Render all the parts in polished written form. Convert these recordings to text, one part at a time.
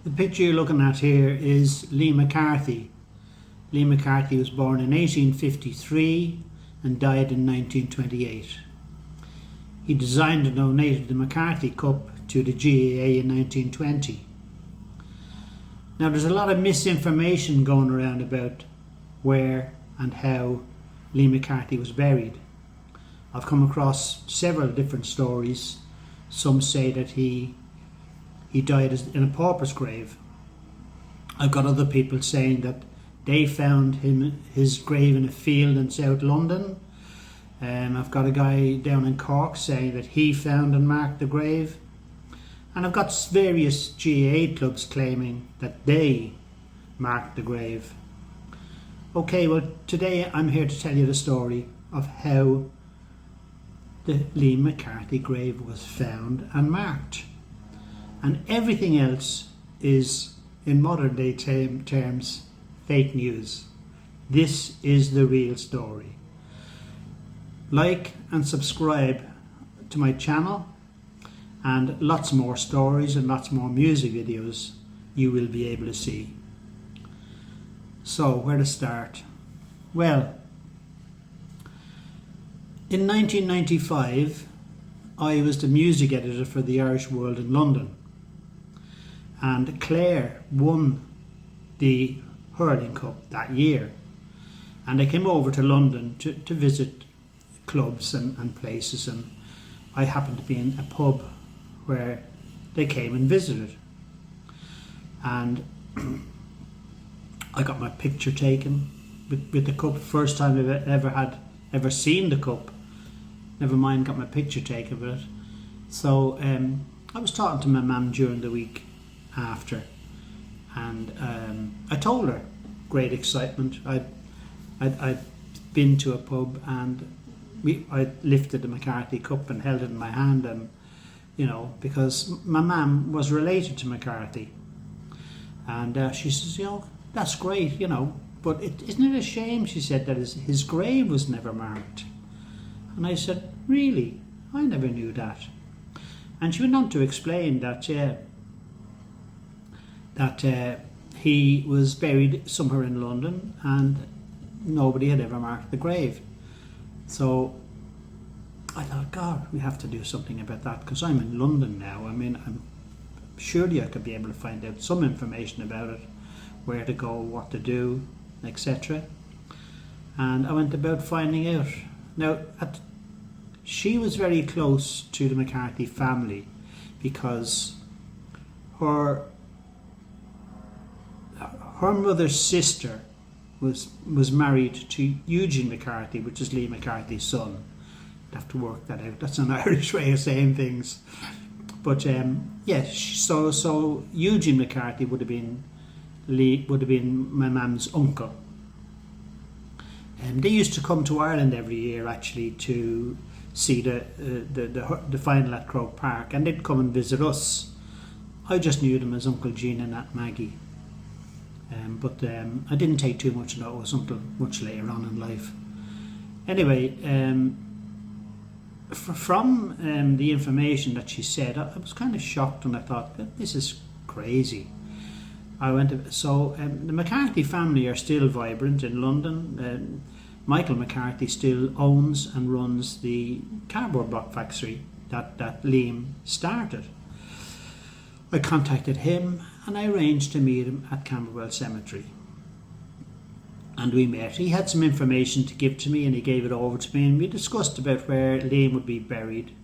The picture you're looking at here is Liam MacCarthy. Liam MacCarthy was born in 1853 and died in 1928. He designed and donated the MacCarthy Cup to the GAA in 1920. Now there's a lot of misinformation going around about where and how Liam MacCarthy was buried. I've come across several different stories. Some say that he died in a pauper's grave. I've got other people saying that they found his grave in a field in South London. I've got a guy down in Cork saying that he found and marked the grave. And I've got various GAA clubs claiming that they marked the grave. Okay, well today I'm here to tell you the story of how the Liam MacCarthy grave was found and marked. And everything else is, in modern day terms, fake news. This is the real story. Like and subscribe to my channel, and lots more stories and lots more music videos you will be able to see. So, where to start? Well, in 1995 I was the music editor for the Irish World in London, and Clare won the hurling cup that year, and I came over to London to visit clubs and places, and I happened to be in a pub where they came and visited, and I got my picture taken with the cup. First time I've ever seen the cup, never mind got my picture taken with it. So I was talking to my mum during the week after, and I told her, great excitement, I'd been to a pub and I lifted the MacCarthy Cup and held it in my hand, and because my mum was related to MacCarthy, and she says, that's great, but isn't it a shame, she said, that his grave was never marked. And I said, really? I never knew that. And she went on to explain that he was buried somewhere in London and nobody had ever marked the grave. So I thought, God, we have to do something about that, because I'm in London now. I mean, surely I could be able to find out some information about it, where to go, what to do, etc. And I went about finding out. Now, she was very close to the MacCarthy family, because her mother's sister was married to Eugene MacCarthy, which is Liam MacCarthy's son. I'd have to work that out. That's an Irish way of saying things. But yes, so Eugene MacCarthy would have been my mum's uncle. And they used to come to Ireland every year, actually, to see the final at Croke Park, and they'd come and visit us. I just knew them as Uncle Jean and Aunt Maggie. But I didn't take too much notice until much later on in life. Anyway, from the information that she said, I was kind of shocked, and I thought, this is crazy. The MacCarthy family are still vibrant in London. Michael MacCarthy still owns and runs the cardboard box factory that Liam started. I contacted him and I arranged to meet him at Camberwell Cemetery. And we met. He had some information to give to me, and he gave it over to me, and we discussed about where Liam would be buried.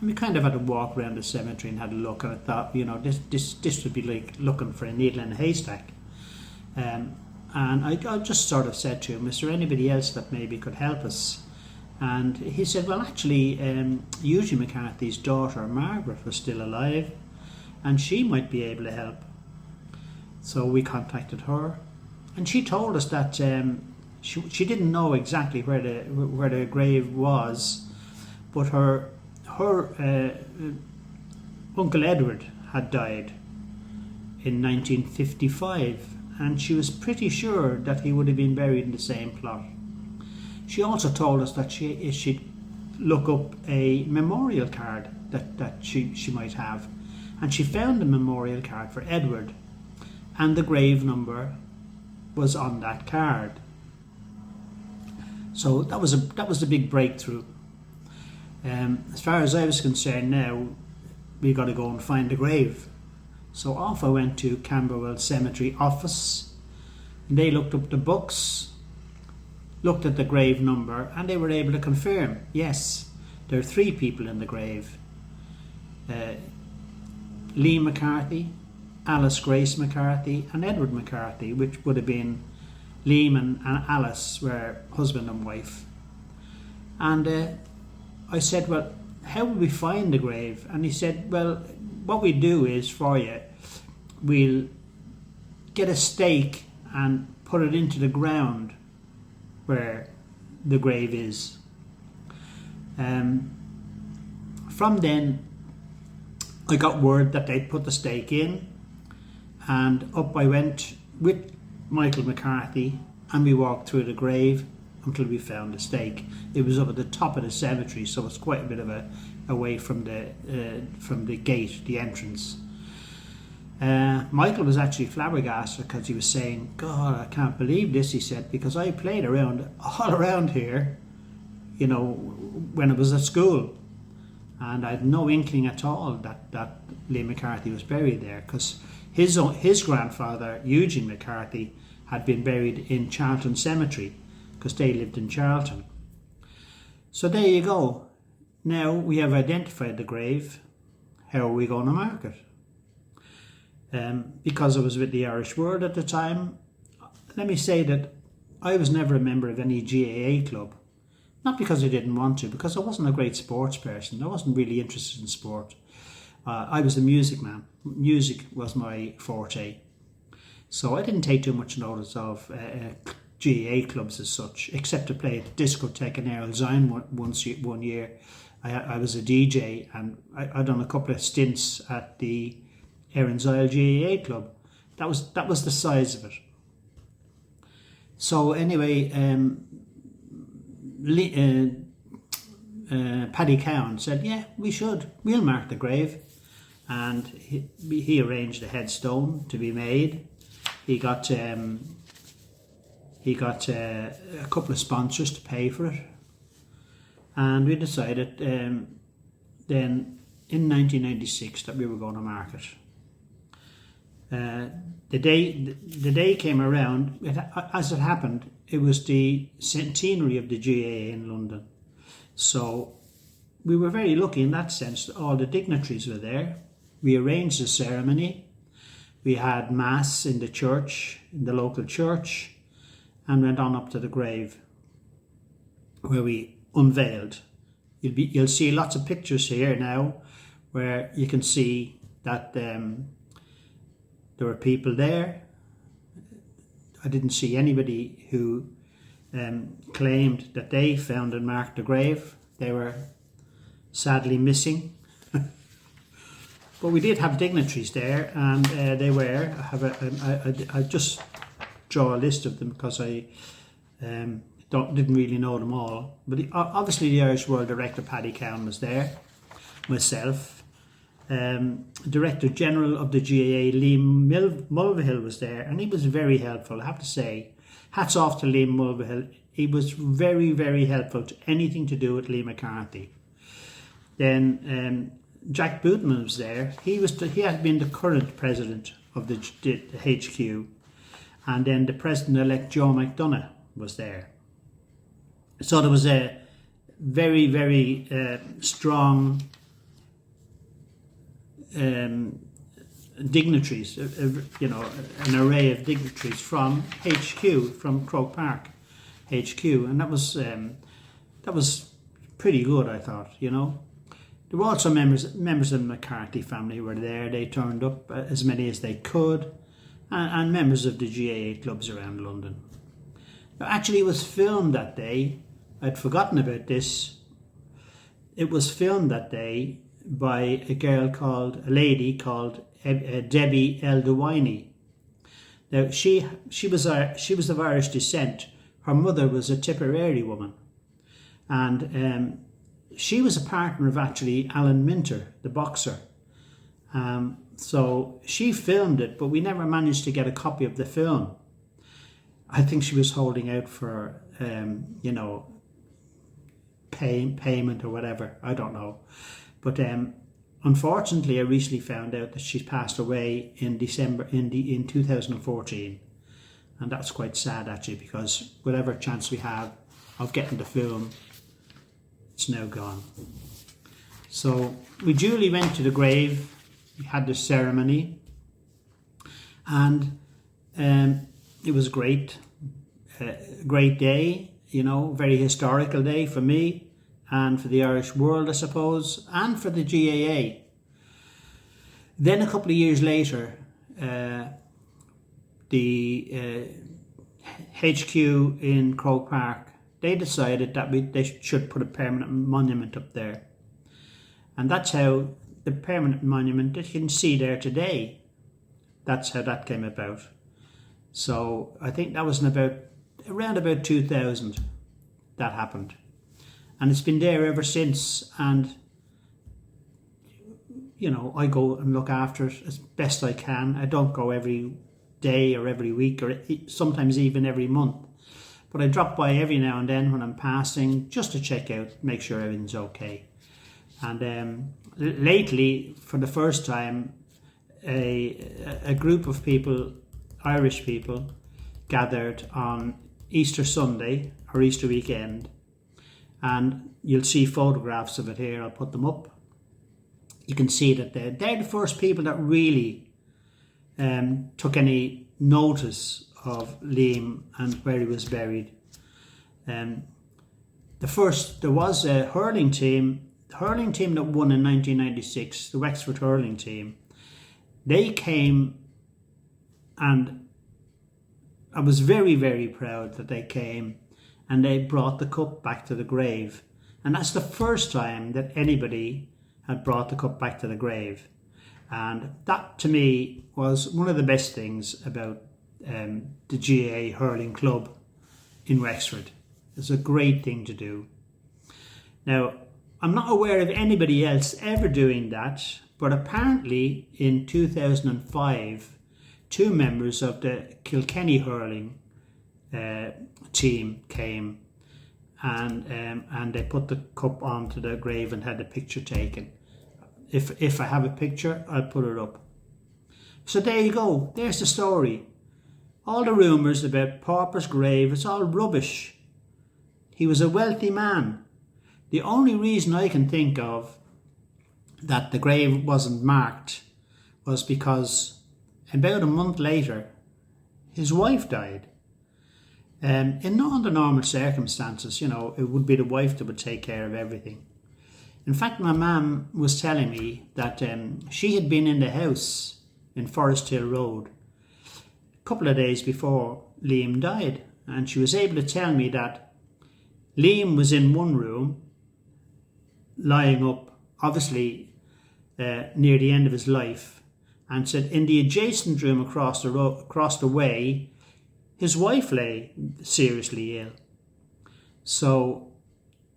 And we kind of had a walk around the cemetery and had a look, and I thought, this would be like looking for a needle in a haystack. And I just sort of said to him, is there anybody else that maybe could help us? And he said, well, actually, Eugene MacCarthy's daughter, Margaret, was still alive, and she might be able to help. So we contacted her, and she told us that she didn't know exactly where the grave was, but her Uncle Edward had died in 1955, and she was pretty sure that he would have been buried in the same plot. She also told us that she'd look up a memorial card that she might have, and she found a memorial card for Edward and the grave number was on that card. So that was the big breakthrough. As far as I was concerned, now we got to go and find the grave. So off I went to Camberwell Cemetery office, and they looked up the books, looked at the grave number, and they were able to confirm, yes, there are 3 people in the grave. Liam MacCarthy, Alice Grace MacCarthy, and Edward MacCarthy, which would have been Liam and Alice were husband and wife. And I said, well, how will we find the grave? And he said, well, what we do is for you, we'll get a stake and put it into the ground where the grave is. From then, I got word that they'd put the stake in, and up I went with Michael MacCarthy, and we walked through the grave until we found the stake. It was up at the top of the cemetery, so it's quite a bit of away from the gate, the entrance. Michael was actually flabbergasted because he was saying, God, I can't believe this, he said, because I played around all around here, you know, when I was at school, and I had no inkling at all that Liam MacCarthy was buried there, because his grandfather, Eugene MacCarthy, had been buried in Charlton Cemetery, because they lived in Charlton. So there you go. Now we have identified the grave. How are we going to mark it? Because I was with the Irish World at the time, let me say that I was never a member of any GAA club. Not because I didn't want to, because I wasn't a great sports person. I wasn't really interested in sport. I was a music man. Music was my forte. So I didn't take too much notice of GAA clubs as such, except to play at the discotheque in Errol Zion one year. I was a DJ, and I'd done a couple of stints at the Erin's Isle GAA club. That was the size of it. So anyway, Paddy Cowan said, yeah, we'll mark the grave. And he arranged a headstone to be made. He got a couple of sponsors to pay for it. And we decided then in 1996 that we were going to mark it. The day came around, as it happened, it was the centenary of the GAA in London. So we were very lucky in that sense that all the dignitaries were there. We arranged a ceremony. We had mass in the church, in the local church, and went on up to the grave where we unveiled. You'll see lots of pictures here now where you can see that there were people there. I didn't see anybody who claimed that they found and marked the grave. They were sadly missing. But we did have dignitaries there, and they were. I just draw a list of them because I didn't really know them all. But obviously the Irish World Director Paddy Cowan was there, myself. Director General of the GAA Liam Mulvihill was there, and he was very helpful, I have to say. Hats off to Liam Mulvihill. He was very, very helpful to anything to do with Liam MacCarthy. Then Jack Bootman was there. He had been the current president of the HQ, and then the president-elect Joe McDonough was there. So there was a very, very strong dignitaries, an array of dignitaries from HQ, from Croke Park HQ, and that was pretty good, I thought, you know. There were also members of the MacCarthy family who were there. They turned up, as many as they could, and members of the GAA clubs around London. Now, actually, it was filmed that day. I'd forgotten about this. It was filmed that day by a lady called Debbie Eldewine. Now, she was of Irish descent. Her mother was a Tipperary woman, and she was a partner of actually Alan Minter, the boxer. So she filmed it, but we never managed to get a copy of the film. I think she was holding out for, payment or whatever. I don't know. But unfortunately, I recently found out that she's passed away in December in 2014. And that's quite sad, actually, because whatever chance we have of getting the film, it's now gone. So we duly went to the grave. We had the ceremony, and it was great. Great day, very historical day for me and for the Irish world, I suppose, and for the GAA. Then a couple of years later, the HQ in Croke Park, they decided that they should put a permanent monument up there. And that's how the permanent monument that you can see there today, that's how that came about. So I think that was around about 2000 that happened. And it's been there ever since. And, I go and look after it as best I can. I don't go every day or every week or sometimes even every month. But I drop by every now and then when I'm passing just to check out, make sure everything's okay. And lately, for the first time, a group of people, Irish people, gathered on Easter Sunday or Easter weekend, and you'll see photographs of it here. I'll put them up. You can see that they're the first people that really took any notice of Liam and where he was buried. There was a hurling team. The hurling team that won in 1996, the Wexford hurling team, they came, and I was very, very proud that they came, and they brought the cup back to the grave. And that's the first time that anybody had brought the cup back to the grave. And that, to me, was one of the best things about the GAA hurling club in Wexford. It's a great thing to do. Now, I'm not aware of anybody else ever doing that, but apparently in 2005, 2 members of the Kilkenny hurling team came and they put the cup onto the grave and had a picture taken. If I have a picture, I'll put it up. So there you go. There's the story. All the rumours about Pauper's grave, it's all rubbish. He was a wealthy man. The only reason I can think of that the grave wasn't marked was because about a month later, his wife died. In not under normal circumstances, it would be the wife that would take care of everything. In fact, my mum was telling me that she had been in the house in Forest Hill Road a couple of days before Liam died, and she was able to tell me that Liam was in one room, lying up, obviously near the end of his life, and said in the adjacent room across the way, his wife lay seriously ill. So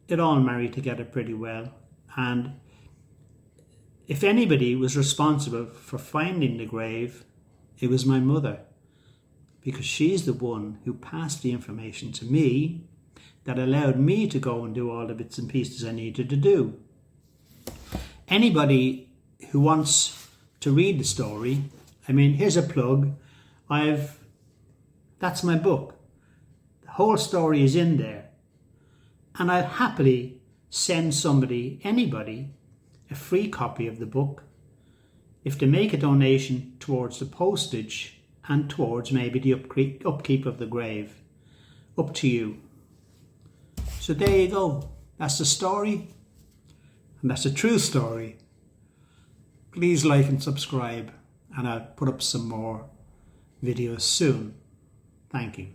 it all married together pretty well. And if anybody was responsible for finding the grave, it was my mother, because she's the one who passed the information to me that allowed me to go and do all the bits and pieces I needed to do. Anybody who wants to read the story, here's a plug. That's my book. The whole story is in there. And I'd happily send anybody, a free copy of the book if they make a donation towards the postage and towards maybe the upkeep of the grave. Up to you. So there you go. That's the story. And that's a true story. Please like and subscribe, and I'll put up some more videos soon. Thank you.